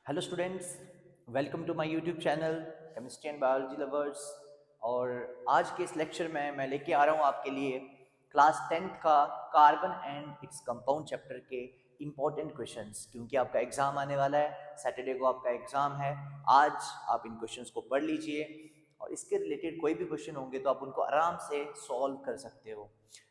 Hello students, welcome to my YouTube channel chemistry and biology lovers. और आज के इस लेक्चर में मैं लेके आ रहा हूँ आपके लिए क्लास 10th का carbon and its compound chapter के इम्पोर्टेंट क्वेश्चंस, क्योंकि आपका एग्ज़ाम आने वाला है। सैटरडे को आपका एग्ज़ाम है। आज आप इन क्वेश्चंस को पढ़ लीजिए और इसके रिलेटेड कोई भी क्वेश्चन होंगे तो आप उनको आराम से सॉल्व कर सकते हो।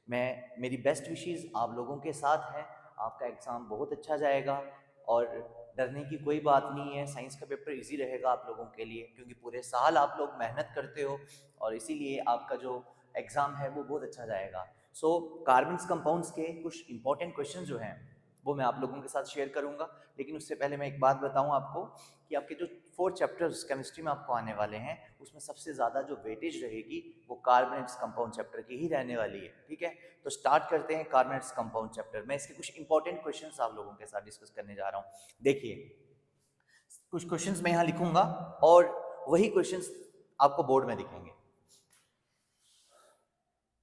मेरी बेस्ट विशेज़ आप लोगों के साथ हैं। आपका एग्ज़ाम बहुत अच्छा जाएगा और डरने की कोई बात नहीं है। साइंस का पेपर इजी रहेगा आप लोगों के लिए, क्योंकि पूरे साल आप लोग मेहनत करते हो और इसीलिए आपका जो एग्ज़ाम है वो बहुत अच्छा जाएगा। सो कार्बन्स कंपाउंड्स के कुछ इंपॉर्टेंट क्वेश्चन जो हैं वो मैं आप लोगों के साथ शेयर करूंगा। लेकिन उससे पहले मैं एक बात बताऊं आपको कि आपके जो 4 चैप्टर्स केमिस्ट्री में आपको आने वाले हैं उसमें सबसे ज़्यादा जो वेटेज रहेगी वो कार्बनेट्स कंपाउंड चैप्टर की ही रहने वाली है। ठीक है, तो स्टार्ट करते हैं कार्बनेट्स कंपाउंड चैप्टर। मैं इसके कुछ इंपॉर्टेंट क्वेश्चंस आप लोगों के साथ डिस्कस करने जा रहा हूँ। देखिए, कुछ क्वेश्चंस मैं यहाँ लिखूंगा और वही क्वेश्चंस आपको बोर्ड में दिखेंगे।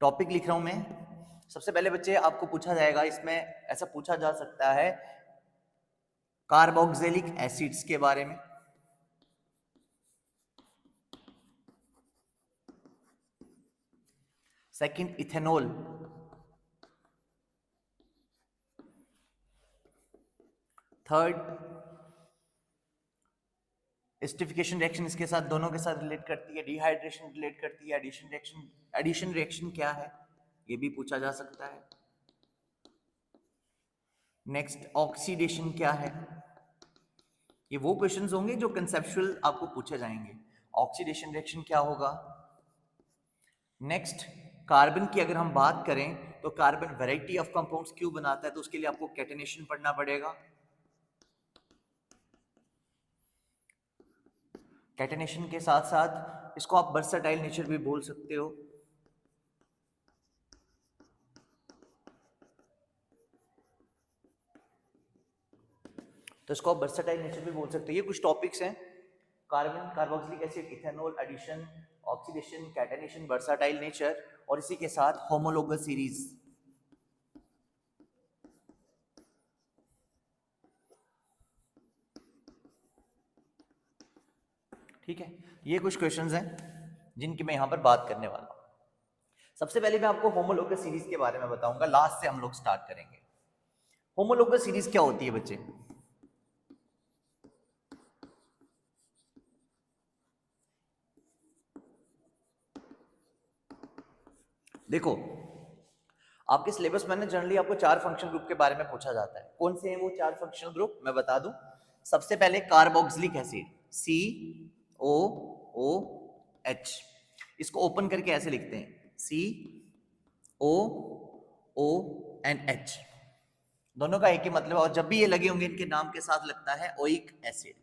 टॉपिक लिख रहा हूं मैं। सबसे पहले बच्चे आपको पूछा जाएगा, इसमें ऐसा पूछा जा सकता है कार्बोक्सिलिक एसिड्स के बारे में। Second, ethanol. Third, esterification reaction इसके साथ दोनों के साथ रिलेट करती है। डिहाइड्रेशन रिलेट करती है। एडिशन रिएक्शन क्या है ये भी पूछा जा सकता है। नेक्स्ट, ऑक्सीडेशन क्या है। ये वो क्वेश्चंस होंगे जो कंसेप्चुअल आपको पूछे जाएंगे। ऑक्सीडेशन रिएक्शन क्या होगा। नेक्स्ट, कार्बन की अगर हम बात करें तो कार्बन वैरायटी ऑफ कंपाउंड्स क्यों बनाता है, तो उसके लिए आपको कैटेनेशन पढ़ना पड़ेगा। कैटेनेशन के साथ साथ इसको आप वर्सेटाइल नेचर भी बोल सकते हो। तो इसको आप वर्सेटाइल नेचर भी बोल सकते हो। ये कुछ टॉपिक्स हैं, carbon, carboxylic acid, ethanol, addition, oxidation, catenation, versatile nature और इसी के साथ होमोलोगस सीरीज। ठीक है, ये कुछ क्वेश्चंस हैं जिनकी मैं यहां पर बात करने वाला हूं। सबसे पहले मैं आपको होमोलोगस सीरीज के बारे में बताऊंगा, लास्ट से हम लोग स्टार्ट करेंगे। होमोलोगस सीरीज क्या होती है बच्चे? देखो, आपके सिलेबस में ना जनरली आपको 4 फंक्शनल ग्रुप के बारे में पूछा जाता है। कौन से हैं वो 4 फंक्शनल ग्रुप, मैं बता दूं। सबसे पहले कार्बोक्सिलिक एसिड, COOH। इसको ओपन करके ऐसे लिखते हैं, COOH। दोनों का एक ही मतलब है और जब भी ये लगे होंगे इनके नाम के साथ लगता है ओइक एसिड।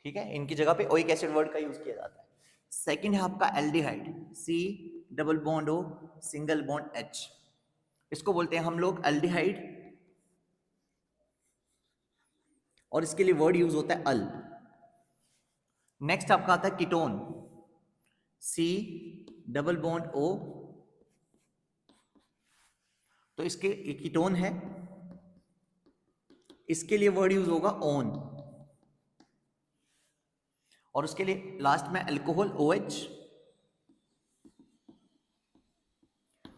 ठीक है, इनकी जगह पे ओइक एसिड वर्ड का यूज किया जाता है। सेकंड है आपका aldehyde, C double bond O single bond H। इसको बोलते हैं हम लोग एल्डिहाइड और इसके लिए वर्ड यूज होता है अल। नेक्स्ट आपका आता है ketone, C double bond O। तो इसके कीटोन है, इसके लिए वर्ड यूज होगा ओन। और उसके लिए लास्ट में अल्कोहल OH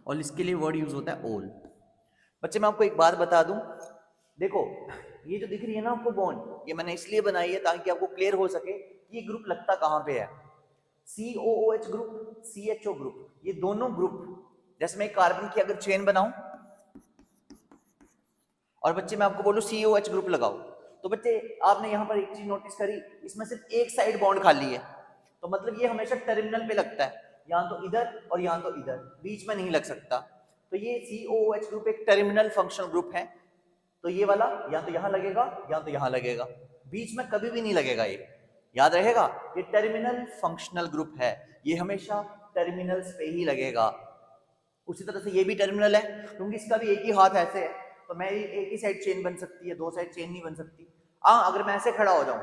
और इसके लिए वर्ड यूज होता है ओल। बच्चे मैं आपको एक बात बता दूं, देखो ये जो दिख रही है ना आपको बॉन्ड, ये मैंने इसलिए बनाई है ताकि आपको क्लियर हो सके कि ये ग्रुप लगता कहां पे है। COOH ग्रुप, CHO ग्रुप, ये दोनों ग्रुप, जैसे मैं कार्बन की अगर चेन बनाऊं और बच्चे मैं आपको बोलूं COH ग्रुप लगाओ, तो बच्चे आपने यहां पर एक चीज नोटिस करी, इसमें सिर्फ एक साइड बॉन्ड खाली है, तो मतलब ये हमेशा टर्मिनल पे लगता है, यहां तो इधर और यहां तो इधर, बीच में नहीं लग सकता। तो ये COOH ग्रुप एक टर्मिनल फंक्शनल ग्रुप है। तो ये वाला या तो यहां लगेगा या तो यहां लगेगा, बीच में कभी भी नहीं लगेगा। ये याद रहेगा, ये टर्मिनल फंक्शनल ग्रुप है, ये हमेशा टर्मिनल्स पे ही लगेगा। उसी तरह से ये भी टर्मिनल है, क्योंकि इसका भी एक ही हाथ ऐसे है, तो मैं एक ही साइड चेन बन सकती है, दो साइड चेन नहीं बन सकती। हाँ, अगर मैं ऐसे खड़ा हो जाऊं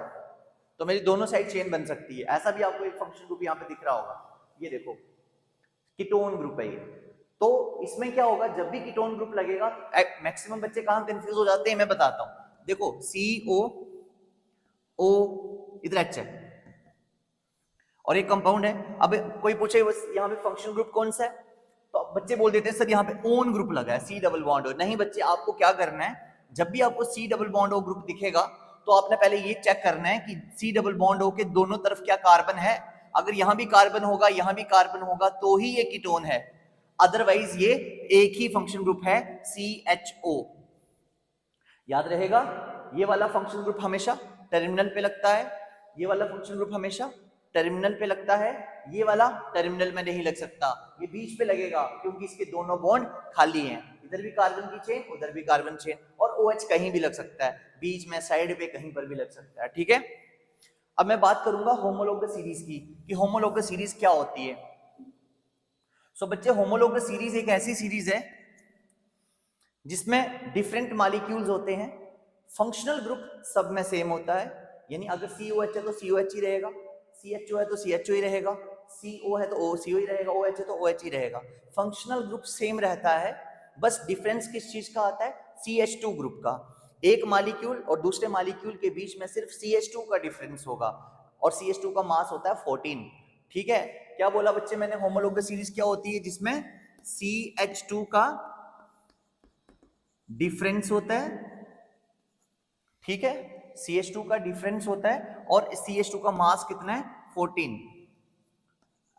तो मेरी दोनों साइड चेन बन सकती है। ऐसा भी आपको एक फंक्शन ग्रुप यहाँ पे दिख रहा होगा, ये देखो कीटोन ग्रुप है ये। तो इसमें क्या होगा, जब भी कीटोन ग्रुप लगेगा, मैक्सिमम बच्चे कहां कंफ्यूज हो जाते हैं मैं बताता हूं। देखो CO O, इधर H है और एक कंपाउंड है। अब कोई पूछे यहाँ पे फंक्शनल ग्रुप कौन सा है, तो बच्चे बोल देते हैं सर यहाँ पे ओन ग्रुप लगा है, C डबल बॉन्ड O। नहीं बच्चे, आपको क्या करना है, जब भी आपको C double bond O group दिखेगा तो आपने पहले ये चेक करना है कि C डबल बॉन्ड O के दोनों तरफ क्या कार्बन है। अगर यहाँ भी कार्बन होगा, यहाँ भी कार्बन होगा तो ही ये कीटोन है, अदरवाइज ये एक ही फंक्शन ग्रुप है CHO। याद रहेगा, ये वाला फंक्शन ग्रुप हमेशा टर्मिनल पे लगता है, ये वाला फंक्शन ग्रुप हमेशा टर्मिनल पे लगता है, ये वाला टर्मिनल में नहीं लग सकता, ये बीच पे लगेगा क्योंकि इसके दोनों बॉन्ड खाली हैं, इधर भी कार्बन की चेन, उधर भी कार्बन चेन, और OH कहीं भी लग सकता है, बीच में साइड पे कहीं पर भी लग सकता है। ठीक है, अब मैं बात करूंगा होमोलोगस सीरीज की कि होमोलोगस सीरीज क्या होती है। सो बच्चे, होमोलोगस सीरीज एक ऐसी सीरीज है जिसमें डिफरेंट मॉलिक्यूल्स होते हैं, फंक्शनल ग्रुप सब में सेम होता है, यानी अगर COH है तो COH ही रहेगा, CHO है तो CHO ही रहेगा, CO है तो CO ही रहेगा, OH है तो OH ही रहेगा, फंक्शनल ग्रुप सेम रहता है। बस डिफरेंस किस चीज का आता है, CH2 ग्रुप का। एक मॉलिक्यूल और दूसरे मॉलिक्यूल के बीच में सिर्फ CH2 का डिफरेंस होगा और CH2 का मास होता है 14। ठीक है, क्या बोला बच्चे मैंने, होमोलोगस सीरीज क्या होती है जिसमें CH2 का डिफरेंस होता है। ठीक है, CH2 का डिफरेंस होता है और CH2 का मास कितना है, 14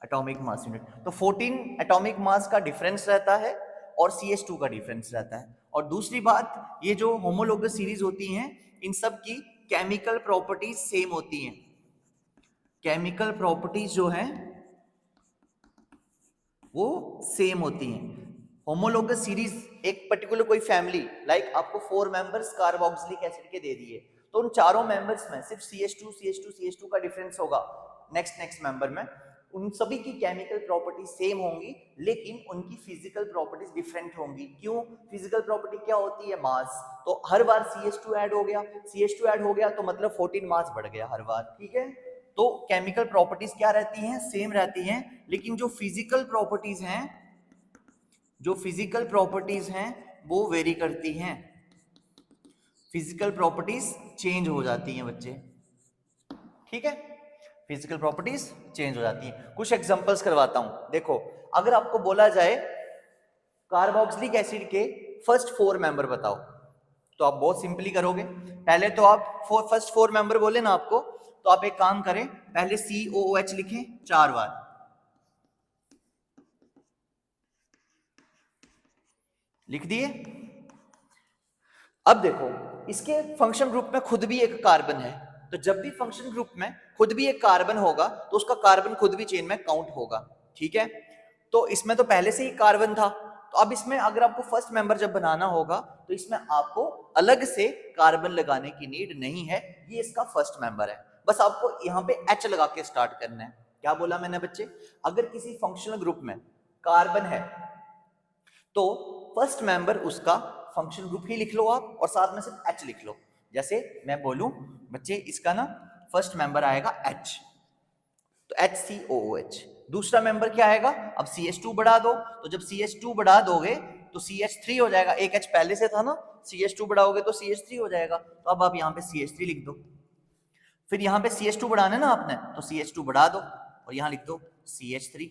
एटॉमिक मास यूनिट। तो 14 एटॉमिक मास का डिफरेंस रहता है और CH2 का डिफरेंस रहता है। और दूसरी बात, ये जो होमोलोगस सीरीज होती हैं इन सब की केमिकल प्रॉपर्टीज सेम होती हैं। केमिकल प्रॉपर्टीज जो हैं वो सेम होती हैं। होमोलोगस सीरीज एक पर्टिकुलर कोई फैमिली, लाइक आपको 4 मेंबर्स कार्बोक्सिलिक एसिड के दे दिए, तो उन चारों मेंबर्स में सिर्फ CH2 का डिफरेंस होगा नेक्स्ट मेंबर में, उन सभी की केमिकल प्रॉपर्टी सेम होंगी लेकिन उनकी फिजिकल प्रॉपर्टीज डिफरेंट होंगी। क्यों? फिजिकल प्रॉपर्टी क्या होती है, मास। तो हर बार CH2 ऐड हो गया, CH2 ऐड हो गया तो मतलब 14 मास बढ़ गया हर बार। ठीक है, तो केमिकल प्रॉपर्टीज क्या रहती हैं, सेम रहती हैं, लेकिन जो फिजिकल प्रॉपर्टीज हैं वो वेरी करती हैं, फिजिकल प्रॉपर्टीज चेंज हो जाती हैं बच्चे। ठीक है, फिजिकल प्रॉपर्टीज चेंज हो जाती हैं। कुछ एग्जांपल्स करवाता हूं, देखो अगर आपको बोला जाए कार्बोक्सिलिक एसिड के फर्स्ट 4 मेंबर बताओ, तो आप बहुत सिंपली करोगे। पहले तो आप फर्स्ट 4 मेंबर बोले ना आपको, तो आप एक काम करें, पहले COOH लिखें 4 बार, लिख दिए। अब देखो इसके फंक्शन ग्रुप में खुद भी एक कार्बन है, तो जब भी फंक्शन ग्रुप में खुद भी एक कार्बन होगा तो उसका कार्बन खुद भी चेन में काउंट होगा। ठीक है, तो इसमें तो पहले से ही कार्बन था, तो अब इसमें अगर आपको फर्स्ट मेंबर जब बनाना होगा तो इसमें आपको अलग से कार्बन लगाने की नीड नहीं है, ये इसका फर्स्ट मेंबर है। बस आपको यहाँ पे H लगा के स्टार्ट करना है। क्या बोला मैंने बच्चे, अगर किसी फंक्शनल ग्रुप में कार्बन है तो फर्स्ट मेंबर उसका फंक्शन ग्रुप ही लिख लो आप और साथ में सिर्फ H लिख लो। जैसे मैं बोलूं बच्चे, इसका ना फर्स्ट मेंबर आएगा H, तो HCOOH। दूसरा मेंबर क्या आएगा, अब CH2 बढ़ा दो, तो जब CH2 बढ़ा दोगे तो CH3 हो जाएगा, एक H पहले से था ना, CH2 बढ़ाओगे तो CH3 हो जाएगा, तो अब आप यहाँ पे CH3 लिख दो। फिर यहाँ पे CH2 बढ़ाना है ना आपने, तो CH2 बढ़ा दो और यहाँ लिख दो CH3।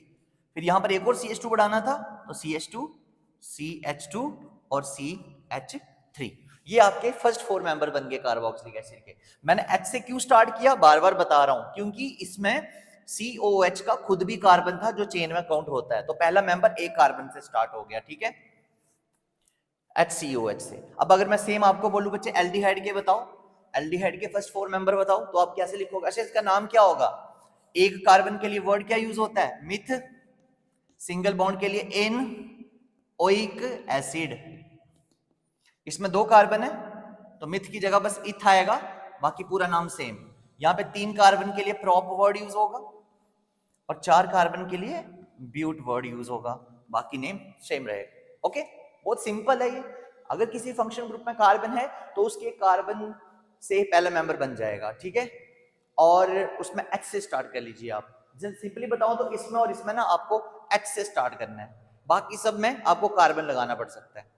फिर यहाँ पर एक और CH2 बढ़ाना था तो CH2, CH2 और CH3। ये आपके फर्स्ट 4 मेंबर बन गए कार्बोक्सिलिक एसिड के। मैंने H से क्यों स्टार्ट किया, बार बार बता रहा हूं, क्योंकि इसमें COH का खुद भी कार्बन था जो चेन में काउंट होता है, तो पहला मेंबर एक कार्बन से स्टार्ट हो गया। ठीक है, HCOH से। अब अगर मैं सेम आपको बोलूं बच्चे एल्डिहाइड के बताओ, एल्डिहाइड के फर्स्ट 4 मेंबर बताओ, तो आप कैसे लिखोगे, अच्छा इसका नाम क्या होगा, एक कार्बन के लिए वर्ड क्या यूज होता है, मिथ, सिंगल बॉन्ड के लिए एन ओइक एसिड। इसमें 2 कार्बन है तो मिथ की जगह बस इथ आएगा, बाकी पूरा नाम सेम। यहां पे 3 कार्बन के लिए प्रॉप वर्ड यूज होगा और 4 कार्बन के लिए ब्यूट वर्ड यूज होगा, बाकी नेम सेम रहेगा। ओके, बहुत सिंपल है ये। अगर किसी फंक्शन ग्रुप में कार्बन है तो उसके कार्बन से पहला मेंबर बन जाएगा। ठीक है, और उसमें H से स्टार्ट कर लीजिए आप। सिंपली बताऊं तो इसमें और इसमें ना आपको H से स्टार्ट करना है, बाकी सब में आपको कार्बन लगाना पड़ सकता है।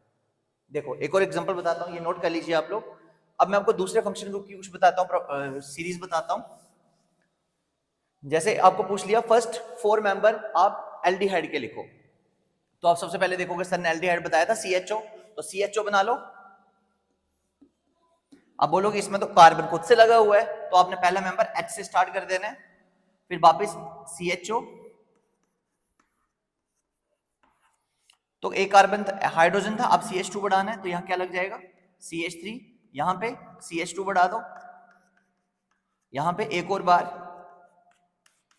देखो एक और एग्जांपल बताता हूं, ये नोट कर लीजिए आप लोग। अब मैं आपको दूसरे फंक्शन ग्रुप की कुछ बताता हूँ, सीरीज बताता हूँ। जैसे आपको पूछ लिया फर्स्ट 4 मेंबर आप एल्डिहाइड के लिखो, तो आप सबसे पहले देखोगे सर ने एल्डिहाइड बताया था CHO, तो CHO बना लो। अब बोलोगे इसमें तो कार्बन खुद से लगा हुआ है, तो आपने पहला मेंबर H से स्टार्ट कर देना है, फिर वापस CHO, तो एक कार्बन हाइड्रोजन था, अब CH2 बढ़ाना है, तो यहां क्या लग जाएगा CH3, यहां पे CH2 बढ़ा दो, यहां पे एक और बार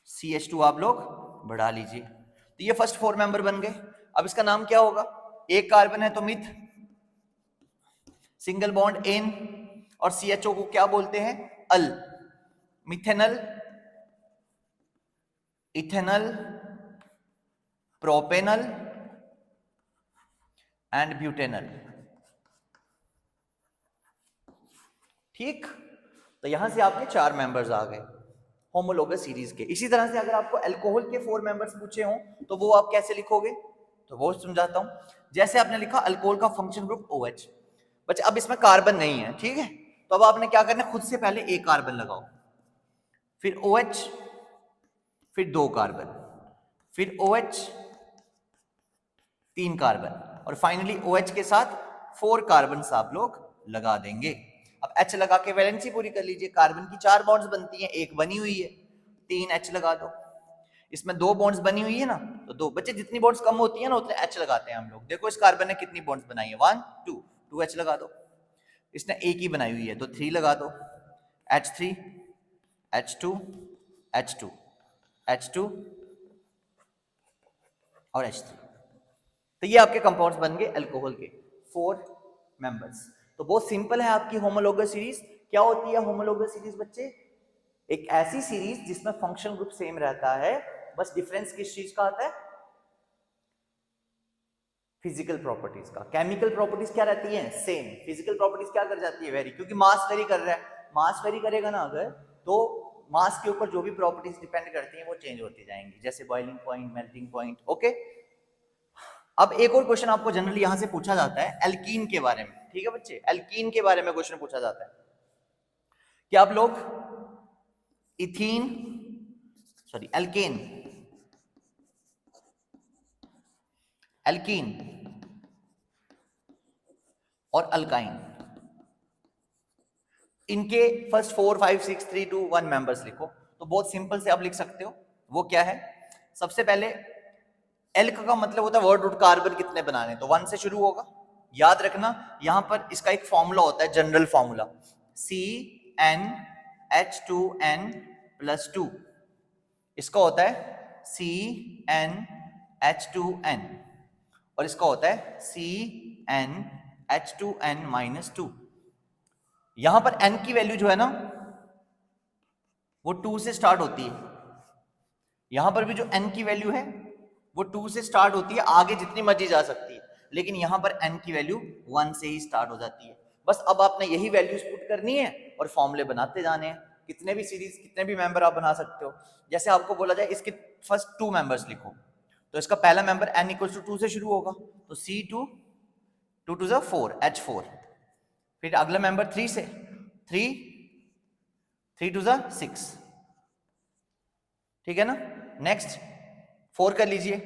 CH2 आप लोग बढ़ा लीजिए, तो ये फर्स्ट 4 मेंबर बन गए। अब इसका नाम क्या होगा, एक कार्बन है तो मिथ, सिंगल बॉन्ड एन, और CHO को क्या बोलते हैं al, methanal, ethanal, propanal and butanal. ठीक, तो यहां से आपके 4 मेंबर्स आ गए होमोलोगस सीरीज के। इसी तरह से अगर आपको अल्कोहल के 4 मेंबर्स पूछे हों तो वो आप कैसे लिखोगे, तो वो समझाता हूं। जैसे आपने लिखा अल्कोहल का फंक्शन ग्रुप OH, बच्चे अब इसमें कार्बन नहीं है, ठीक है, तो अब आपने क्या करना है, खुद से पहले एक कार्बन लगाओ, फिर OH, फिर 2 कार्बन, फिर OH 3 कार्बन, और फाइनली OH के साथ 4 कार्बन आप लोग लगा देंगे। अब H लगा के वैलेंसी पूरी कर लीजिए, कार्बन की 4 बॉन्ड्स बनती हैं, एक बनी हुई है, 3 H लगा दो। इसमें 2 बॉन्ड्स बनी हुई है ना, तो 2 बच्चे जितनी बॉन्ड्स कम होती है ना उतने H लगाते हैं हम लोग। देखो इस कार्बन ने कितनी बॉन्ड्स बनाई है, 1 2, 2 H लगा दो। इसने एक ही बनाई हुई है तो 3 लगा दो, H3 H2 H2 H2 और H3। तो ये आपके कंपाउंड्स बन गए अल्कोहल के 4 मेंबर्स। तो बहुत सिंपल है आपकी होमोलोगस सीरीज। क्या होती है होमोलोगस सीरीज बच्चे, एक ऐसी सीरीज जिसमें फंक्शन ग्रुप सेम रहता है, बस डिफरेंस किस चीज का आता है, फिजिकल प्रॉपर्टीज का। केमिकल प्रॉपर्टीज क्या रहती है सेम, फिजिकल प्रॉपर्टीज क्या कर जाती है वेरी, क्योंकि मास वेरी कर रहा है। मास वेरी करेगा ना अगर, तो मास के ऊपर जो भी प्रॉपर्टीज डिपेंड करती हैं वो चेंज होती जाएंगी, जैसे boiling point, melting point. Okay, अब एक और क्वेश्चन आपको जनरली यहां से पूछा जाता है एल्कीन के बारे में। ठीक है बच्चे, एल्कीन के बारे में क्वेश्चन पूछा जाता है कि आप लोग इथीन, सॉरी एल्केन, एल्कीन और अल्काइन, इनके फर्स्ट 4 5 6 3 2 1 मेंबर्स लिखो। तो बहुत सिंपल से आप लिख सकते हो, वो क्या है, सबसे पहले एल्क का मतलब होता है वर्ड रूट कार्बन कितने बनाने, तो 1 से शुरू होगा। याद रखना यहां पर इसका एक फॉर्मूला होता है, जनरल फॉर्मूला CnH2n+2, इसका होता है CnH2n, और इसका होता है CnH2n-2। यहां पर n की वैल्यू जो है ना वो 2 से स्टार्ट होती है, यहां पर भी जो n की वैल्यू है वो 2 से स्टार्ट होती है, आगे जितनी मर्जी जा सकती है, लेकिन यहां पर n की वैल्यू 1 से ही स्टार्ट हो जाती है। बस अब आपने यही वैल्यूज पुट करनी है और फॉर्मूले बनाते जाने हैं। कितने भी सीरीज, कितने भी मेंबर आप बना सकते हो। जैसे आपको बोला जाए इसके फर्स्ट 2 मेंबर्स लिखो, तो इसका पहला मेंबर n = 2 से शुरू होगा, तो C2, 2 2 4 H4, फिर अगला मेंबर 3 से, 3 3 2 6, ठीक है ना। नेक्स्ट 4 कर लीजिए,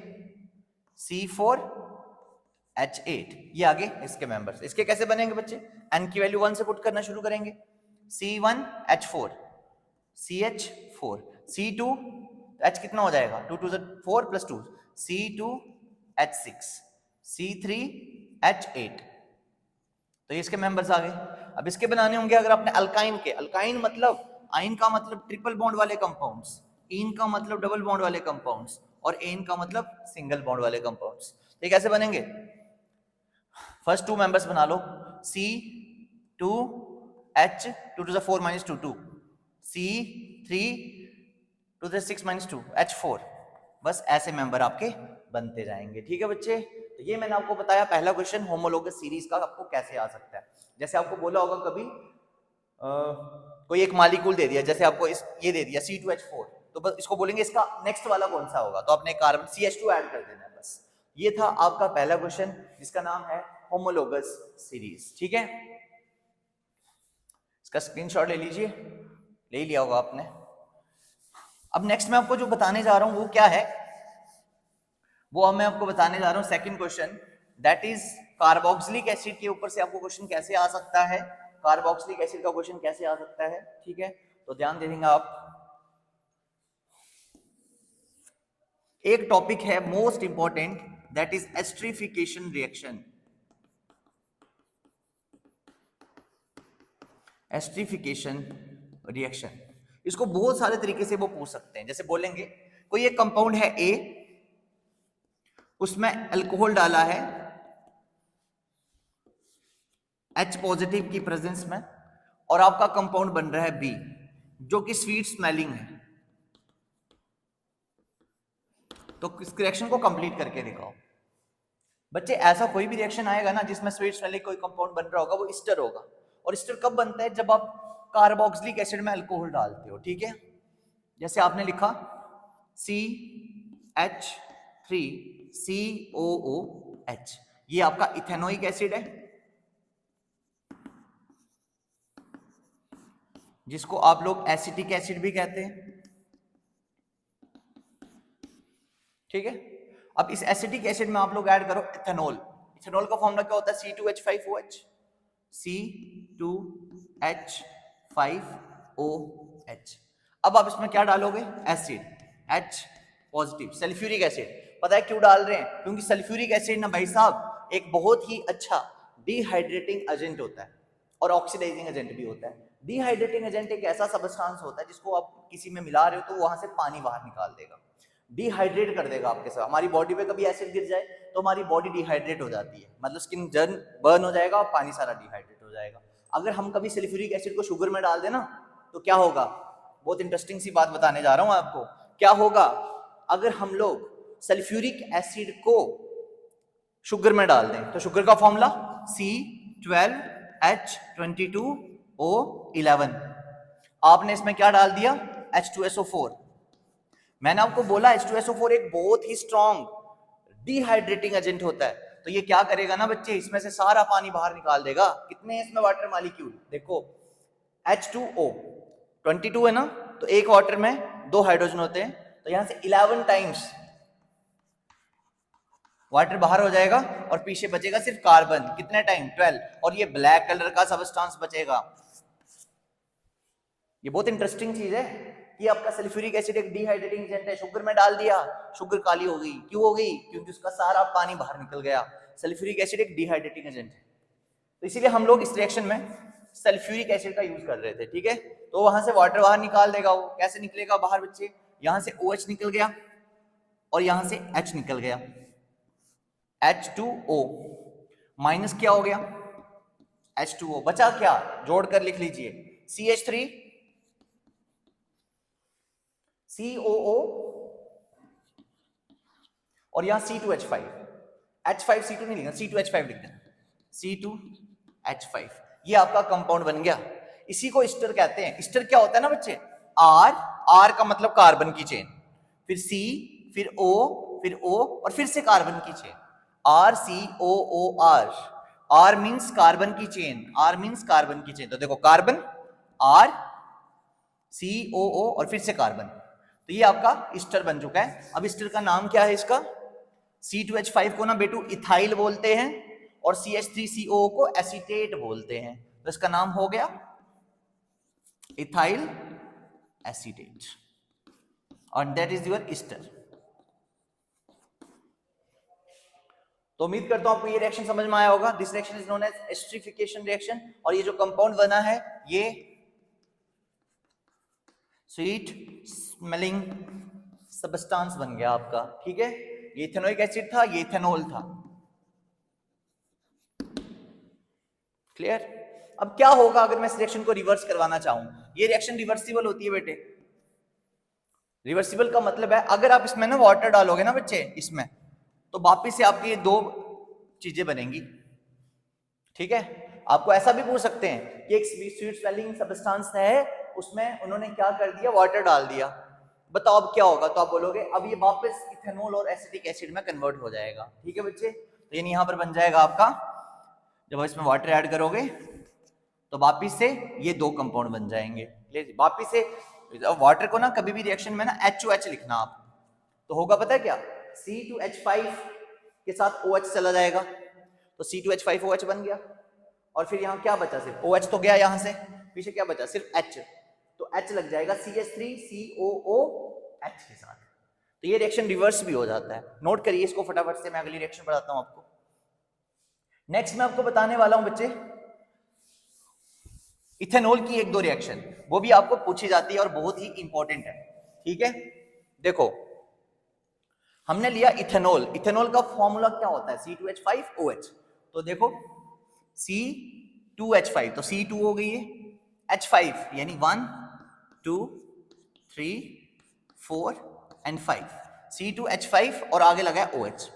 C4H8, ये आगे इसके मेंबर्स। इसके कैसे बनेंगे बच्चे, n की वैल्यू 1 से पुट करना शुरू करेंगे, C1H4, CH4, C2, H कितना हो जाएगा, 2 2 4 + 2, C2H6, C3H8, तो ये इसके मेंबर्स आ गए। अब इसके बनाने होंगे अगर आपने अल्काइन के, अल्काइन मतलब आइन का मतलब ट्रिपल बॉन्ड वाले कंपाउंड्स, इन का मतलब डबल बॉन्ड वाले कंपाउंड्स, और एन का मतलब सिंगल बॉन्ड वाले कंपाउंड्स। ये कैसे बनेंगे, फर्स्ट 2 मेंबर्स बना लो, C2H, 2 2 4 -2 2, C3, 2 6 -2 H4, बस ऐसे मेंबर आपके बनते जाएंगे। ठीक है बच्चे, तो ये मैंने आपको बताया पहला क्वेश्चन होमोलोगस सीरीज का आपको कैसे आ सकता है। जैसे आपको बोला होगा कभी कोई एक मॉलिक्यूल दे दिया, जैसे आपको ये दे दिया C2H4, तो बस इसको बोलेंगे इसका नेक्स्ट वाला कौन सा होगा, तो आपने कार्बन CH2 ऐड कर देना है बस। ये था आपका पहला क्वेश्चन जिसका नाम है होमोलोगस सीरीज। ठीक है, इसका स्क्रीनशॉट ले लीजिए, ले लिया होगा आपने। अब नेक्स्ट मैं आपको जो बताने जा रहा हूं वो क्या है, वो अब मैं आपको बताने जा रहा हूं second question, that is carboxylic acid के ऊपर से आपको क्वेश्चन कैसे आ सकता है, कार्बोक्सिलिक एसिड का क्वेश्चन कैसे आ सकता है। ठीक है, तो ध्यान दे देंगे आप। एक टॉपिक है most important, that is esterification reaction. Esterification reaction, इसको बहुत सारे तरीके से वो पूछ सकते हैं। जैसे बोलेंगे कोई एक कंपाउंड है ए, उसमें अल्कोहल डाला है H पॉजिटिव की प्रेजेंस में, और आपका कंपाउंड बन रहा है बी जो कि स्वीट स्मेलिंग है, तो इस रिएक्शन को कंप्लीट करके दिखाओ। बच्चे ऐसा कोई भी रिएक्शन आएगा ना जिसमें स्वीट स्मेलिंग कोई कंपाउंड बन रहा होगा, वो ईस्टर होगा। और ईस्टर कब बनता है? जब आप कार्बोक्सिलिक एसिड में अल्कोहल डालते हो। ठीक है, जैसे आपने लिखा CH3COOH, ये आपका इथेनोइक एसिड है, जिसको आप लोग एसिटिक एसिड भी कहते हैं। ठीक है, अब इस एसिटिक एसिड में आप लोग ऐड करो इथेनॉल। इथेनॉल का फॉर्मूला क्या होता है? C2H5OH, C2H5OH। अब आप इसमें क्या डालोगे? Acid H positive, sulphuric acid. पता है क्यों डाल रहे हैं? क्योंकि सल्फ्यूरिक एसिड ना भाई साहब एक बहुत ही अच्छा डिहाइड्रेटिंग एजेंट होता है और ऑक्सीडाइजिंग एजेंट भी होता है। डिहाइड्रेटिंग एजेंट एक ऐसा सब्सटेंस होता है जिसको आप किसी में मिला रहे हो तो वहां से पानी बाहर निकाल देगा, डिहाइड्रेट कर देगा आपके साथ। हमारी बॉडी पे कभी एसिड गिर जाए तो हमारी बॉडी डिहाइड्रेट हो जाती है, मतलब स्किन जर्न बर्न हो जाएगा और पानी सारा डिहाइड्रेट हो जाएगा। अगर हम कभी सल्फ्यूरिक एसिड को शुगर में डाल देना तो क्या होगा? बहुत इंटरेस्टिंग सी बात बताने जा रहा हूं आपको। क्या होगा अगर हम लोग सल्फ्यूरिक एसिड को शुगर में डाल दें? तो शुगर का फॉर्मूला C12H22O11। आपने इसमें क्या डाल दिया? H2SO4। मैंने आपको बोला H2SO4 एक बहुत ही स्ट्रॉन्ग डिहाइड्रेटिंग एजेंट होता है, तो ये क्या करेगा ना बच्चे, इसमें से सारा पानी बाहर निकाल देगा। कितने हैं इसमें वाटर मॉलिक्यूल? देखो H2O 22 है ना, तो एक वाटर में 2 हाइड्रोजन होते हैं, तो यहां से 11 टाइम्स वाटर बाहर हो जाएगा और पीछे बचेगा सिर्फ कार्बन। कितने टाइम? 12। और ये ब्लैक कलर का सब्सटेंस बचेगा। ये बहुत इंटरेस्टिंग चीज है कि आपका सल्फ्यूरिक एसिड एक डिहाइड्रेटिंग एजेंट है, शुगर में डाल दिया, शुगर काली हो गई। क्यों हो गई? क्योंकि उसका सारा पानी बाहर निकल गया। सल्फ्यूरिक एसिड एक डिहाइड्रेटिंग एजेंट है, तो इसीलिए हम लोग इस रिएक्शन में सल्फ्यूरिक एसिड का यूज कर रहे थे। ठीक है, तो वहां से वाटर बाहर निकाल देगा। वो कैसे निकलेगा बाहर बच्चे? यहां से OH निकल गया और यहां से H निकल गया, H2O माइनस क्या हो गया? H2O बचा क्या? जोड़कर लिख लीजिए, CH3 COO और यहां C2H5, H5C2 नहीं लिखना, C2H5 लिख देना, C2H5। ये आपका कंपाउंड बन गया। इसी को ईस्टर कहते हैं। ईस्टर क्या होता है ना बच्चे? R का मतलब कार्बन की चेन, फिर C, फिर O, फिर O और फिर से कार्बन की chain, RCOOR। R means carbon की चेन, R मींस कार्बन की चेन। तो देखो कार्बन, R, COO और फिर से कार्बन, तो ये आपका ईस्टर बन चुका है। अब ईस्टर का नाम क्या है इसका? C2H5 को ना बेटू इथाइल बोलते हैं और CH3COO को एसीटेट बोलते हैं, तो इसका नाम हो गया इथाइल एसीटेट, और दैट इज योर ईस्टर। तो उम्मीद करता हूं आपको ये रिएक्शन समझ में आया होगा। This reaction is known as esterification reaction, और ये जो कंपाउंड बना है ये स्वीट स्मेलिंग सब्सटेंस बन गया आपका। ठीक है, ये इथेनोइक एसिड था, ये इथेनॉल था। क्लियर? अब क्या होगा अगर मैं इस रिएक्शन को रिवर्स करवाना चाहूं? ये रिएक्शन रिवर्सिबल होती है बेटे। रिवर्सिबल का मतलब है अगर आप इसमें ना वाटर डालोगे ना बच्चे इसमें, तो वापिस से आपकी ये 2 चीजें बनेंगी। ठीक है, आपको ऐसा भी पूछ सकते हैं कि एक स्वीट स्मेलिंग सब्सटेंस है, उसमें उन्होंने क्या कर दिया? वाटर डाल दिया। बताओ अब क्या होगा? तो आप बोलोगे अब ये वापस इथेनॉल और एसिटिक एसिड में कन्वर्ट हो जाएगा। ठीक है बच्चे, तो यानी यहां पर बन जाएगा आपका, जब इसमें वाटर ऐड करोगे तो वापिस से ये 2 कंपाउंड बन जाएंगे। वापिस से वाटर को ना कभी भी रिएक्शन में ना HOH लिखना आप, तो होगा पता है क्या, C2H5 के साथ OH चला जाएगा, तो C2H5OH बन गया, और फिर यहाँ क्या बचा, सिर्फ OH तो गया, यहाँ से पीछे क्या बचा, सिर्फ H, तो H लग जाएगा CH3COOH के साथ। तो ये रिएक्शन रिवर्स भी हो जाता है। नोट करिए इसको फटाफट से, मैं अगली रिएक्शन बताता हूँ आपको। नेक्स्ट मैं आपको बताने वाला हूं बच्चे इथेनॉल की 1-2 रिएक्शन, वो भी आपको पूछी जाती है और बहुत ही इंपॉर्टेंट है। ठीक है, देखो हमने लिया इथेनॉल, इथेनॉल का फॉर्मूला क्या होता है, C2H5OH, तो देखो C2H5 तो C2 हो गई है, H5 यानी 1 2 3 4 एंड 5, C2H5 और आगे लगा है OH।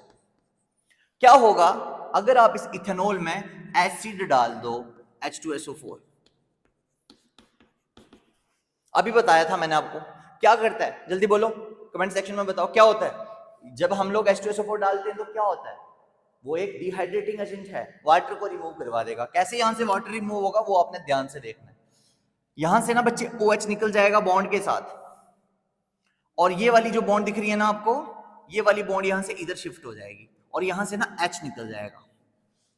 क्या होगा अगर आप इस इथेनॉल में एसिड डाल दो H2SO4, अभी बताया था मैंने आपको क्या करता है, जल्दी बोलो कमेंट सेक्शन में बताओ क्या होता है। जब हम लोग H2SO4 डालते हैं तो क्या होता है, वो एक डिहाइड्रेटिंग एजेंट है, वाटर को रिमूव करवा देगा। कैसे यहां से वाटर रिमूव होगा वो आपने ध्यान से देखना है। यहां से ना बच्चे OH निकल जाएगा बॉन्ड के साथ, और ये वाली जो बॉन्ड दिख रही है ना आपको, ये वाली बॉन्ड यहां से इधर शिफ्ट हो जाएगी, और यहां से ना H निकल जाएगा।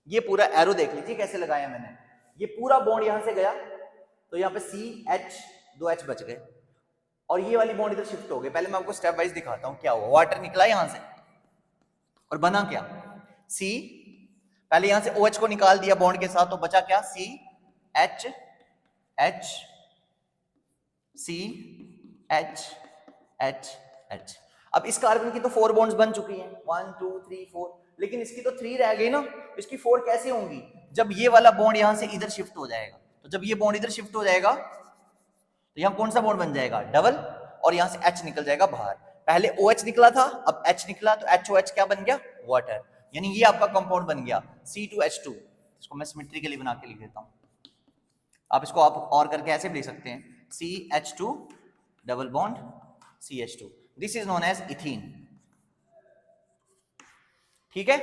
ये पूरा एरो देख लीजिए कैसे लगाया मैंने, ये पूरा बॉन्ड यहां से गया, तो यहाँ पे CH 2H बच गए, और ये वाली बॉन्ड इधर शिफ्ट हो गई। पहले मैं आपको स्टेप वाइज दिखाता हूं क्या हुआ। वाटर निकला यहां से और बना क्या, C, पहले यहां से OH को निकाल दिया बॉन्ड के साथ, तो बचा क्या, CH H C H H H। अब इस कार्बन की तो 4 बॉन्ड्स बन चुकी हैं, 1 2 3 4, लेकिन इसकी तो 3 रह गई ना, इसकी 4 कैसे होंगी, जब ये वाला बॉन्ड यहां से इधर शिफ्ट हो जाएगा। तो जब ये बॉन्ड इधर शिफ्ट हो जाएगा तो यहां कौन सा बॉन्ड बन जाएगा, डबल, और यहां से H निकल जाएगा बाहर। पहले OH निकला था, अब H निकला, तो HOH क्या बन गया, वाटर, यानी ये आपका कंपाउंड बन गया C2H2। इसको मैं सिमेट्री के लिए बना के लिख देता हूं, आप इसको आप और करके ऐसे भी लिख सकते हैं, CH2 double bond CH2, this is known as ethene. ठीक है,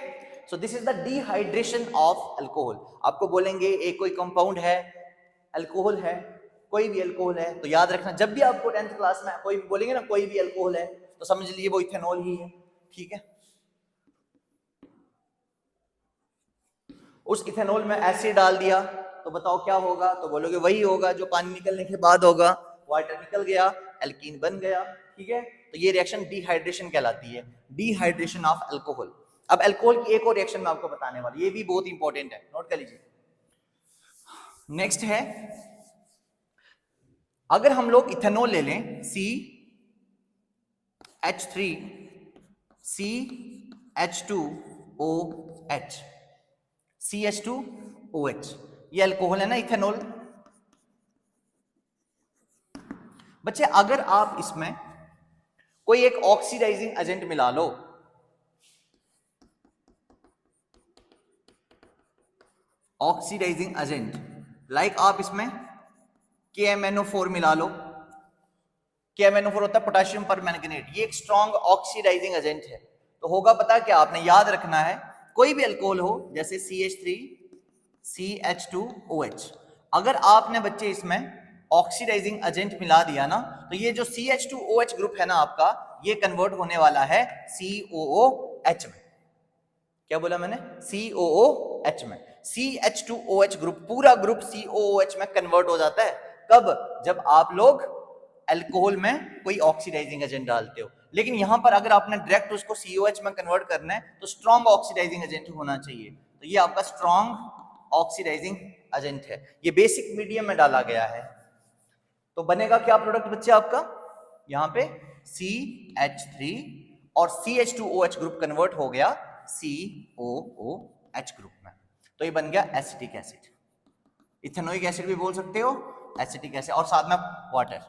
so this is the dehydration of alcohol. आपको बोलेंगे एक कोई कंपाउंड है, अल्कोहल है, कोई भी अल्कोहल है, तो याद रखना जब भी आपको 10th क्लास में कोई बोलेंगे ना कोई भी अल्कोहल है, तो समझ लीजिए वो इथेनॉल ही है। ठीक है, उस इथेनॉल में एसिड डाल दिया तो बताओ क्या होगा, तो बोलोगे वही होगा जो पानी निकलने के बाद होगा, वाटर निकल गया, एल्कीन बन गया। ठीक है, तो ये रिएक्शन डिहाइड्रेशन कहलाती है, डिहाइड्रेशन ऑफ अल्कोहल। अब अल्कोहल की एक और रिएक्शन मैं आपको बताने वाली, ये भी बहुत इंपॉर्टेंट है, नोट कर लीजिए। नेक्स्ट है, अगर हम लोग इथेनॉल ले लें CH3 CH2OH, CH2OH, ये अल्कोहल है ना इथेनॉल। बच्चे अगर आप इसमें कोई एक ऑक्सीडाइजिंग एजेंट मिला लो, ऑक्सीडाइजिंग एजेंट लाइक आप इसमें KMnO4 मिला लो, KMnO4 होता है पोटेशियम परमैंगनेट, ये एक स्ट्रॉन्ग ऑक्सीडाइजिंग एजेंट है। तो होगा पता क्या, आपने याद रखना है कोई भी अल्कोहल हो जैसे CH3 CH2OH, अगर आपने बच्चे इसमें ऑक्सीडाइजिंग एजेंट मिला दिया ना, तो ये जो CH2OH ग्रुप है ना आपका, ये कन्वर्ट होने वाला है COOH में। क्या बोला मैंने, COOH में। CH2OH ग्रुप, पूरा ग्रुप COOH में कन्वर्ट हो जाता है। कब, जब आप लोग अल्कोहल में कोई ऑक्सीडाइजिंग एजेंट डालते हो। लेकिन यहां पर अगर आपने डायरेक्ट उसको COH में कन्वर्ट करना है तो स्ट्रॉन्ग ऑक्सीडाइजिंग एजेंट होना चाहिए। तो ये आपका स्ट्रॉन्ग ऑक्सीडाइजिंग एजेंट है, ये बेसिक मीडियम में डाला गया है। तो बनेगा क्या प्रोडक्ट बच्चे आपका, यहां पे CH3 और CH2OH ग्रुप कन्वर्ट हो गया COOH ग्रुप में, तो ये बन गया एसिटिक एसिड। इथेनोइक एसिड भी बोल सकते हो, एसिटिक एसिड, और साथ में वाटर।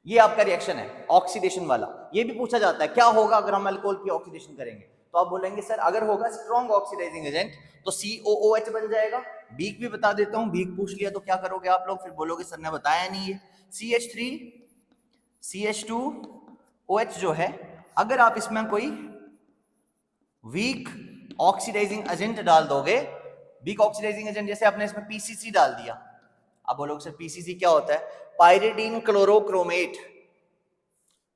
ये आपका रिएक्शन है ऑक्सीडेशन वाला। ये भी पूछा जाता है क्या होगा अगर हम अल्कोहल की ऑक्सीडेशन करेंगे, तो आप बोलेंगे सर अगर होगा स्ट्रॉन्ग ऑक्सीडाइजिंग एजेंट तो COOH बन जाएगा। बीक भी बता देता हूं, बीक पूछ लिया तो क्या करोगे आप लोग, फिर बोलोगे सर ने बताया नहीं है। CH3 CH2OH जो है, अगर आप इसमें कोई वीक ऑक्सीडाइजिंग एजेंट डाल दोगे वीक ऑक्सीडाइजिंग एजेंट जैसे आपने इसमें पीसीसी डाल दिया, आप बोलोगे सर पीसीसी क्या होता है? पायरिडीन क्लोरोक्रोमेट,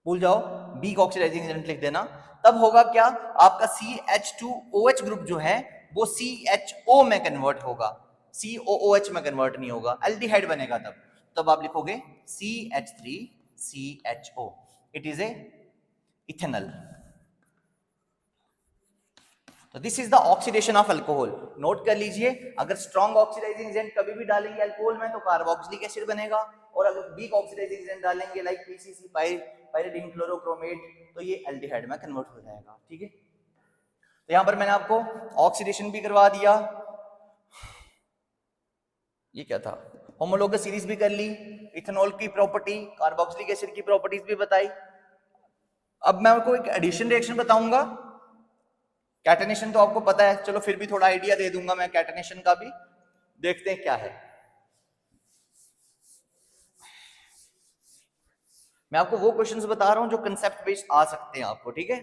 भूल जाओ, वीक ऑक्सीडाइजिंग एजेंट लिख देना। तब होगा क्या, आपका CH2OH ग्रुप जो है वो CHO में कन्वर्ट होगा, COOH में कन्वर्ट नहीं होगा, एल्डिहाइड बनेगा। तब आप लिखोगे CH3CHO, it is a ethanol. तो this is the oxidation of alcohol. Note कर लीजिए, अगर स्ट्रॉन्ग ऑक्सीडाइजिंग एजेंट कभी भी डालेंगे अल्कोहल में तो कार्बोक्सिलिक एसिड बनेगा, और अगर वीक ऑक्सीडाइजिंग एजेंट डालेंगे लाइक पीसीसी पायरिडीन क्लोरोक्रोमेट तो ये एल्डिहाइड में कन्वर्ट हो जाएगा। ठीक है, तो यहां पर मैंने आपको ऑक्सीडेशन भी करवा दिया, ये क्या था, होमोलोगस सीरीज भी कर ली, इथेनॉल की प्रॉपर्टी, कार्बोक्सिलिक एसिड की प्रॉपर्टीज भी बताई। अब मैं आपको एक एडिशन रिएक्शन बताऊंगा। कैटनेशन तो आपको पता है, चलो फिर भी थोड़ा आइडिया दे दूंगा मैं कैटनेशन का भी, देखते हैं क्या है। मैं आपको वो क्वेश्चंस बता रहा हूं जो कंसेप्ट बेस्ड आ सकते हैं आपको। ठीक है,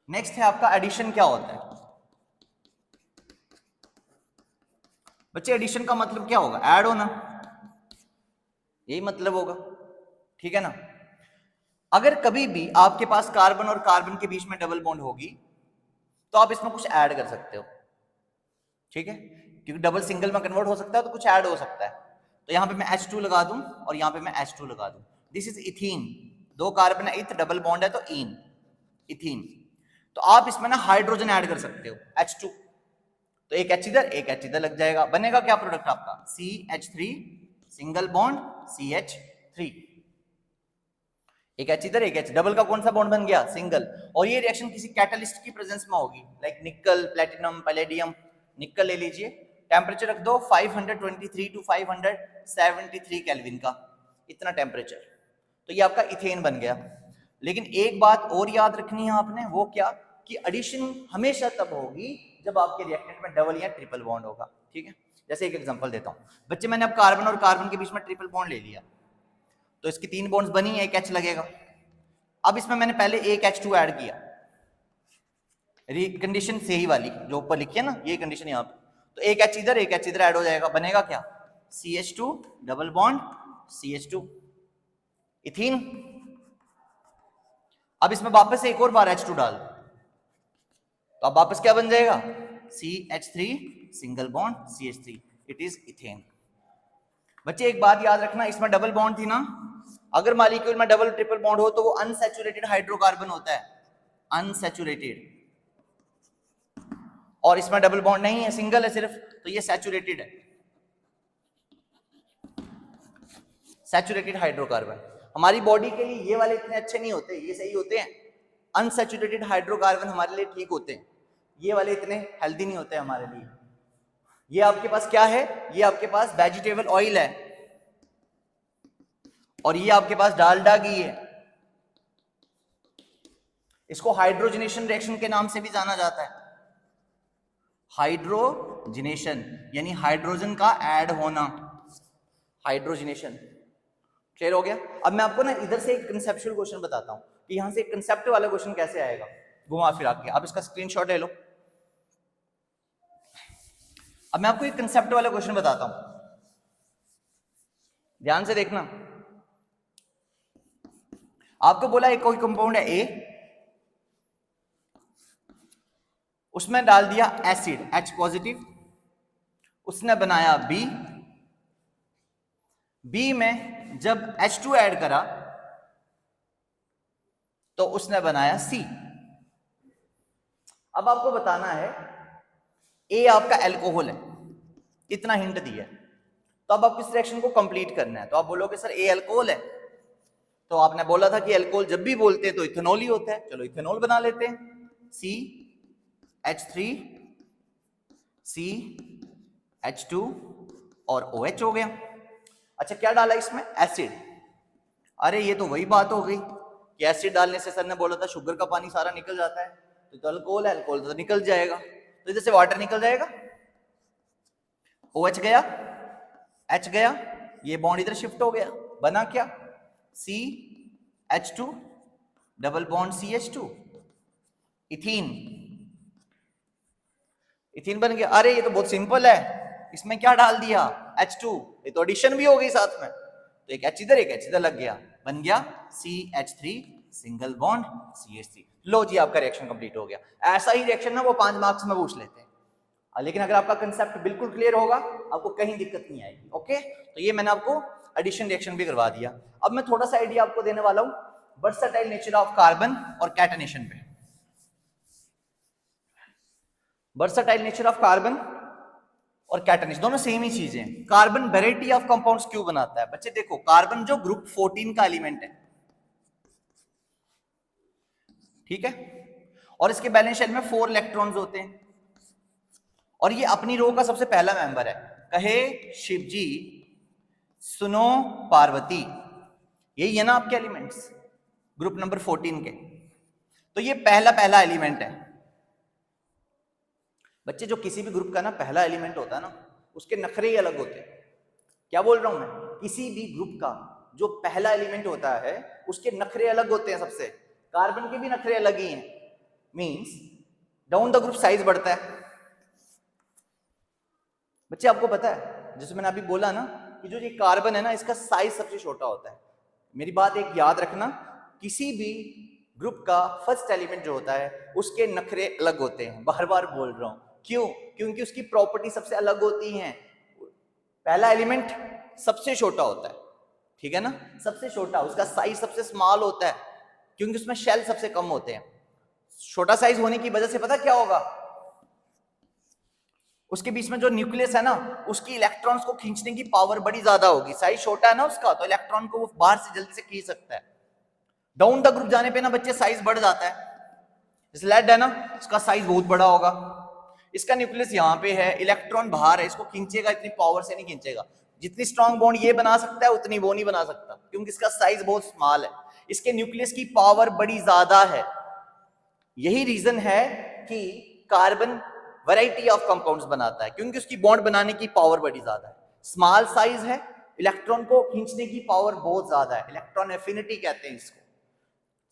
नेक्स्ट है आपका एडिशन क्या होता है। बच्चे एडिशन का मतलब क्या होगा? ऐड होना, यही मतलब होगा। ठीक है ना, अगर कभी भी आपके पास कार्बन और कार्बन के बीच में डबल बॉन्ड होगी तो आप इसमें कुछ ऐड कर सकते हो। ठीक है, क्योंकि डबल सिंगल में कन्वर्ट हो सकता है तो कुछ ऐड हो सकता है। तो यहां पे मैं H2 लगा दूं और यहां पे मैं H2 लगा दूं। दिस इज इथीन, दो कार्बन है, इथ डबल बॉन्ड है तो इन, इथीन। तो आप इसमें ना हाइड्रोजन ऐड कर सकते हो H2, तो एक H इधर एक H इधर लग जाएगा, बनेगा क्या प्रोडक्ट आपका? CH3 सिंगल बॉन्ड CH3, एक H इधर एक H, डबल का कौन सा बॉन्ड बन गया? सिंगल। और ये रिएक्शन किसी कैटलिस्ट की प्रेजेंस में होगी, लाइक निकल, प्लेटिनम, पैलेडियम। निकल ले लीजिए, टेम्परेचर रख दो 523 टू 573 केल्विन का, इतना टेम्परेचर, तो ये आपका इथेन बन गया। लेकिन एक बात और याद रखनी है आपने, वो क्या, कि एडिशन हमेशा तब होगी जब आपके रिएक्टेंट में डबल या ट्रिपल बॉन्ड होगा। ठीक है, जैसे एक एग्जांपल देता हूं बच्चे, मैंने अब कार्बन और कार्बन के बीच में ट्रिपल बॉन्ड ले लिया, तो इसकी 3 बॉन्ड्स बनी, एक H लगेगा। अब इसमें मैंने पहले एक H2 ऐड किया, कंडीशन से ही वाली जो ऊपर लिखी है ना, ये कंडीशन यहाँ पे, तो एक H इधर एक H इधर ऐड हो जाएगा, बनेगा क्या? CH2 double bond CH2, ethene. अब इसमें वापस एक और बार H2 डाल दो, तो अब वापस क्या बन जाएगा? CH3 single bond CH3, it is ethane. बच्चे एक बात याद रखना, इसमें डबल बॉन्ड थी ना, अगर मॉलिक्यूल में डबल ट्रिपल बॉन्ड हो तो वो अनसैचुरेटेड हाइड्रोकार्बन होता है, अनसैचुरेटेड। और इसमें डबल बॉन्ड नहीं है, सिंगल है सिर्फ, तो ये सैचुरेटेड है, सैचुरेटेड हाइड्रोकार्बन। हमारी बॉडी के लिए ये वाले इतने अच्छे नहीं होते, ये सही होते हैं, अनसैचुरेटेड हाइड्रोकार्बन हमारे लिए ठीक होते हैं, ये वाले इतने हेल्दी नहीं होते हमारे लिए। ये आपके पास क्या है? ये आपके पास वेजिटेबल ऑयल है, और ये आपके पास डालडा घी है। इसको हाइड्रोजनेशन रिएक्शन के नाम से भी जाना जाता है, हाइड्रोजनेशन यानी हाइड्रोजन का ऐड होना, हाइड्रोजनेशन। क्लियर हो गया? अब मैं आपको ना इधर से एक कंसेप्चुअल क्वेश्चन बताता हूं कि यहां से एक कंसेप्ट वाला क्वेश्चन कैसे आएगा, घुमा फिरा के। आप इसका स्क्रीनशॉट ले लो। अब मैं आपको एक कंसेप्ट वाला क्वेश्चन बताता हूं, ध्यान से देखना। आपको बोला एक कोई कंपाउंड है A, उसमें डाल दिया एसिड H पॉजिटिव, उसने बनाया B में जब H2 ऐड करा तो उसने बनाया C। अब आपको बताना है A आपका अल्कोहल है, इतना हिंट दिया है, तो अब आप इस रिएक्शन को कंप्लीट करना है। तो आप बोलोगे सर A अल्कोहल है, तो आपने बोला था कि अल्कोहल जब भी बोलते हैं तो इथेनॉल ही होता है, चलो इथेनॉल बना लेते हैं, CH3 CH2 और OH हो गया। अच्छा क्या डाला इसमें? एसिड। अरे ये तो वही बात हो गई कि एसिड डालने से सर ने बोला था शुगर का पानी सारा निकल जाता है, तो अल्कोहल है, अल्कोहल तो निकल जाएगा, तो इधर से वाटर निकल जाएगा, OH गया, H गया, ये बॉन्ड इधर शिफ्ट हो गया, बना क्या? CH2 double bond CH2, ethene. Ethene बन गया। अरे ये तो बहुत सिंपल है, इसमें क्या डाल दिया, H2, ये तो एडिशन भी हो गई साथ में, तो एक H इधर एक H इधर लग गया, बन गया CH3 सिंगल बॉन्ड CH3। लो जी आपका रिएक्शन कंप्लीट हो गया। ऐसा ही रिएक्शन ना वो 5 मार्क्स में पूछ लेते हैं, लेकिन अगर आपका कंसेप्ट बिल्कुल क्लियर होगा आपको कहीं दिक्कत नहीं आएगी। ओके, तो ये मैंने आपको एडिशन रिएक्शन भी करवा दिया। अब मैं थोड़ा सा आइडिया आपको देने वाला हूं वर्सेटाइल नेचर ऑफ कार्बन और कैटनेशन पे। वर्सेटाइल नेचर ऑफ कार्बन और कैटनेशन दोनों सेम ही चीजें। कार्बन वैरायटी ऑफ कंपाउंड्स क्यों बनाता है बच्चे, देखो कार्बन जो ग्रुप 14 का एलिमेंट है, ठीक है, और इसके बैलेंस शेल में 4 इलेक्ट्रॉन्स होते हैं, और ये अपनी रो का सबसे पहला मेंबर है। कहे शिवजी सुनो पार्वती, यही है ना आपके एलिमेंट्स ग्रुप नंबर 14 के, तो ये पहला एलिमेंट है बच्चे। जो किसी भी ग्रुप का ना पहला एलिमेंट होता है ना, उसके नखरे ही अलग होते हैं। क्या बोल रहा हूं मैं, किसी भी ग्रुप का जो पहला एलिमेंट होता है उसके नखरे अलग होते हैं सबसे। कार्बन के भी नखरे अलग ही हैं, means down the group size बढ़ता है। बच्चे आपको पता है जैसे मैंने अभी बोला ना कि जो ये कार्बन है ना इसका साइज सबसे छोटा होता है। मेरी बात एक याद रखना, किसी भी ग्रुप का फर्स्ट एलिमेंट जो होता है उसके नखरे अलग होते हैं। बार बार बोल रहा हूं, क्यों, क्योंकि उसकी प्रॉपर्टी सबसे अलग होती हैं। पहला एलिमेंट सबसे छोटा होता है, ठीक है ना, सबसे छोटा, उसका साइज सबसे स्मॉल होता है क्योंकि उसमें शेल सबसे कम होते हैं। छोटा साइज होने की वजह से पता क्या होगा, उसके बीच में जो न्यूक्लियस है ना उसकी इलेक्ट्रॉन्स को खींचने की पावर बड़ी ज्यादा होगी। साइज छोटा है ना उसका, तो इलेक्ट्रॉन को वो बाहर से जल्दी से खींच सकता है। डाउन द ग्रुप जाने पे ना बच्चे साइज बढ़ जाता है। जैसे लेड है ना, इसका साइज बहुत बड़ा होगा, इसका न्यूक्लियस यहाँ पे है, इलेक्ट्रॉन बाहर है, इसको खींचेगा, इतनी पावर से नहीं खींचेगा। जितनी स्ट्रॉन्ग बॉन्ड ये बना सकता है उतनी वो नहीं बना सकता क्योंकि इसका साइज बहुत स्मॉल है, इसके न्यूक्लियस की पावर बड़ी ज्यादा है। यही रीजन है कि कार्बन वैरायटी ऑफ कंपाउंड्स बनाता है क्योंकि उसकी बॉन्ड बनाने की पावर बड़ी ज्यादा है। स्मॉल साइज है, इलेक्ट्रॉन को खींचने की पावर बहुत ज्यादा है, इलेक्ट्रॉन एफिनिटी कहते हैं इसको।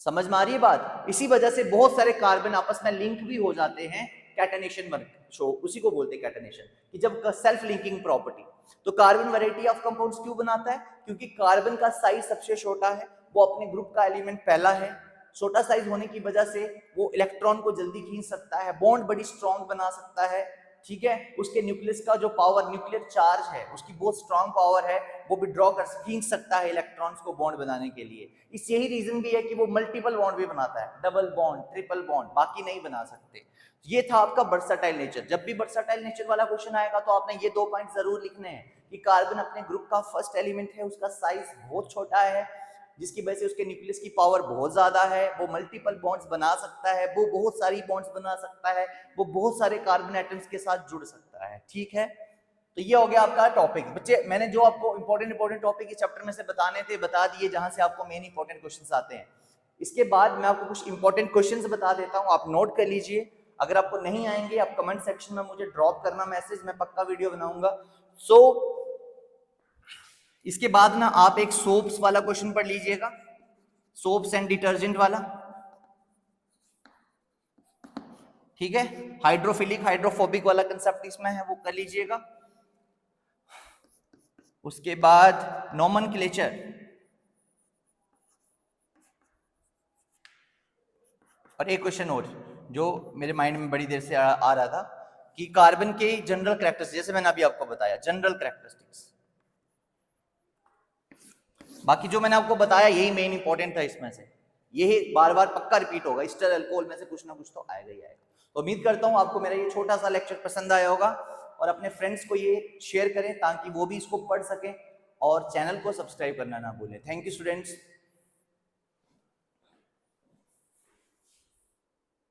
समझ में आ रही है बात? इसी वजह से बहुत सारे कार्बन आपस में लिंक भी हो जाते हैं, कैटनेशन बन शो, उसी को बोलते हैं कैटनेशन, कि जब सेल्फ लिंकिंग प्रॉपर्टी। तो कार्बन वैरायटी ऑफ कंपाउंड्स क्यों बनाता है, क्योंकि कार्बन का साइज सबसे छोटा है, वो अपने ग्रुप का एलिमेंट पहला है, छोटा साइज होने की वजह से वो इलेक्ट्रॉन को जल्दी खींच सकता है, बॉन्ड बड़ी स्ट्रॉन्ग बना सकता है, ठीक है। उसके न्यूक्लियस का जो पावर, न्यूक्लियर चार्ज है, उसकी बहुत स्ट्रॉन्ग पावर है, वो विड्रॉ कर खींच सकता है इलेक्ट्रॉन्स को बॉन्ड बनाने के लिए। इस यही रीजन भी है कि वो मल्टीपल बॉन्ड भी बनाता है, डबल बॉन्ड, ट्रिपल बॉन्ड, बाकी नहीं बना सकते। ये था आपका वर्सेटाइल नेचर। जब भी वर्सेटाइल नेचर वाला क्वेश्चन आएगा तो आपने ये 2 पॉइंट जरूर लिखने हैं कि कार्बन अपने ग्रुप का फर्स्ट एलिमेंट है, उसका साइज बहुत छोटा है, जिसकी वजह से उसके न्यूक्लियस की पावर बहुत ज्यादा है, वो मल्टीपल बॉन्ड्स बना सकता है, वो बहुत सारी बॉन्ड्स बना सकता है, वो बहुत सारे कार्बन एटम्स के साथ जुड़ सकता है, ठीक है। तो ये हो गया आपका टॉपिक। बच्चे मैंने जो आपको इंपॉर्टेंट टॉपिक इस चैप्टर में से बताने थे बता दिए, जहां से आपको मेन इंपॉर्टेंट क्वेश्चंस आते हैं। इसके बाद मैं आपको कुछ इंपॉर्टेंट क्वेश्चंस बता देता हूं, आप नोट कर लीजिए। अगर आपको नहीं आएंगे आप कमेंट सेक्शन में मुझे ड्रॉप करना मैसेज, मैं पक्का वीडियो बनाऊंगा। इसके बाद ना आप एक सोप्स वाला क्वेश्चन पढ़ लीजिएगा, सोप्स एंड डिटर्जेंट वाला, ठीक है। हाइड्रोफिलिक हाइड्रोफोबिक वाला कंसेप्ट इसमें है, वो कर लीजिएगा। उसके बाद नोमेनक्लेचर, और एक क्वेश्चन और जो मेरे माइंड में बड़ी देर से आ रहा था कि कार्बन के जनरल कैरेक्टरिस्टिक्स, जैसे मैंने अभी आपको बताया जनरल कैरेक्टरिस्टिक्स। बाकी जो मैंने आपको बताया यही मेन इंपॉर्टेंट था इसमें से, यही बार बार पक्का रिपीट होगा, एस्टर अल्कोहल में से कुछ ना कुछ तो आएगा ही आएगा। तो उम्मीद करता हूं आपको मेरा ये छोटा सा लेक्चर पसंद आया होगा, और अपने फ्रेंड्स को ये शेयर करें ताकि वो भी इसको पढ़ सकें, और चैनल को सब्सक्राइब करना ना भूलें। Thank you students.